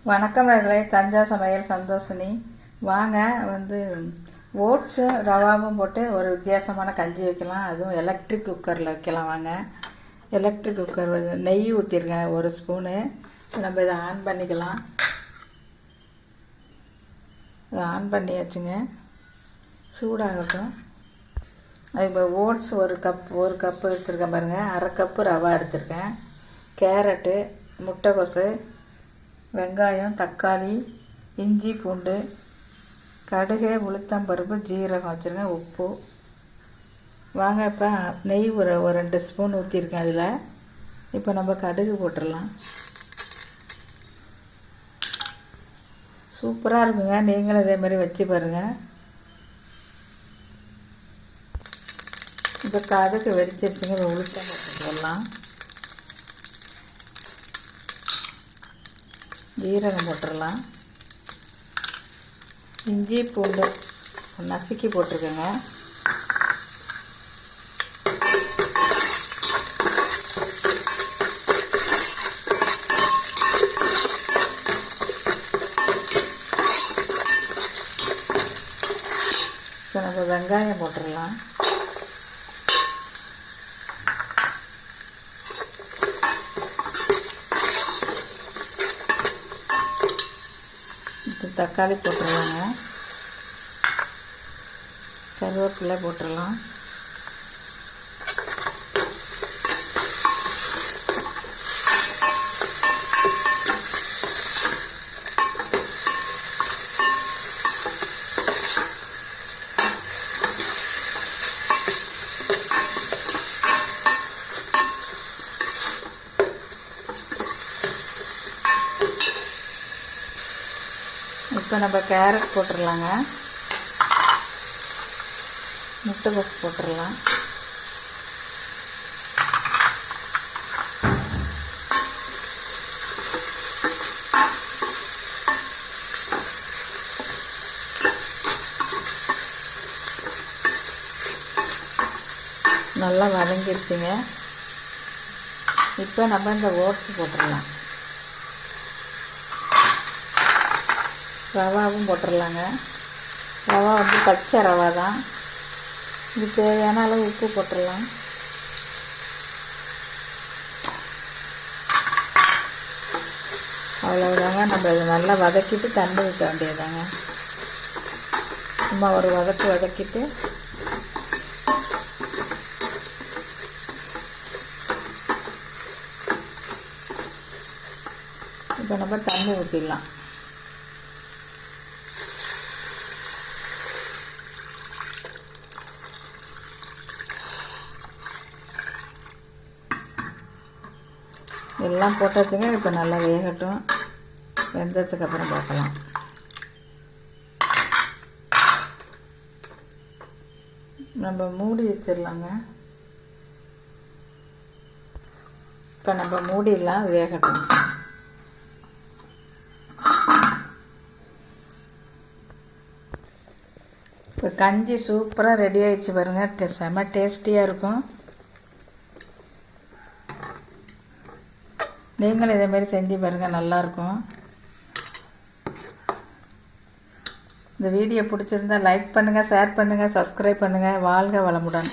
வணக்கம் அவர்களே, தஞ்சா சமையல் சந்தோஷினி. வாங்க ஓட்ஸும் ரவாவும் போட்டு ஒரு வித்தியாசமான கஞ்சி வைக்கலாம். அதுவும் எலக்ட்ரிக் குக்கரில் வைக்கலாம். வாங்க, எலக்ட்ரிக் குக்கர் நெய் ஊற்றிருக்கேன் 1 ஸ்பூனு. நம்ம இதை ஆன் பண்ணிக்கலாம். இதை ஆன் பண்ணியாச்சுங்க, சூடாகட்டும். அது இப்போ ஓட்ஸ் ஒரு கப்பு எடுத்துருக்கேன் பாருங்கள். 1/2 கப்பு ரவா எடுத்திருக்கேன். கேரட்டு, முட்டைக்கோசு, வெங்காயம், தக்காளி, இஞ்சி, பூண்டு, கடுகு, உளுத்தம்பருப்பு, ஜீரகம் வச்சுருக்கேன், உப்பு. வாங்க, இப்போ நெய் ஒரு 2 ஸ்பூன் ஊற்றிருக்கேன். அதில் இப்போ நம்ம கடுகு போட்டுடலாம். சூப்பராக இருக்குங்க. நீங்களும் இதேமாதிரி வச்சு பாருங்கள். இப்போ கடுகு வெடிச்சிருச்சுங்க. இப்போ உளுத்தம்பருப்பு போடலாம், ஜீரகம் போட்டுடலாம், இஞ்சி பூண்டு நசுக்கி போட்டிருக்கேங்க. இப்போ நம்ம வெங்காயம் போட்டுடலாம். தக்காளி போட்டுடலாங்க. கருவேப்பிலை போட்டுடலாம். இப்போ நம்ம கேரட் போட்டுடலாங்க. முட்டைக்கோஸ் போட்டுடலாம். நல்லா வதங்கிருச்சுங்க. இப்போ நம்ம இந்த ஓட்ஸ் போட்டுடலாம். ரவாவும் போட்டுடலாங்க. ரவா பச்சை ரவா தான். இது தேவையான அளவு உப்பு போட்டுடலாம். அவ்வளோதாங்க. நம்ம இதை நல்லா வதக்கிட்டு தண்ணி ஊற்ற வேண்டியதாங்க. சும்மா ஒரு வதக்கிட்டு இப்போ நம்ம தண்ணி ஊற்றிடலாம். எல்லாம் போட்டாச்சுங்க. இப்போ நல்லா வேகட்டும். வெந்ததுக்கு அப்புறம் பார்க்கலாம். நம்ம மூடி வச்சிடலாங்க. இப்போ நம்ம மூடிடலாம், வேகட்டும். இப்போ கஞ்சி சூப்பராக ரெடி ஆகிடுச்சு பாருங்கள். செம்ம டேஸ்டியாக இருக்கும். நீங்களும் இதேமாரி செஞ்சு பாருங்கள், நல்லாயிருக்கும். இந்த வீடியோ பிடிச்சிருந்தா லைக் பண்ணுங்கள், ஷேர் பண்ணுங்கள், சப்ஸ்கிரைப் பண்ணுங்கள். வாழ்க வளமுடன்.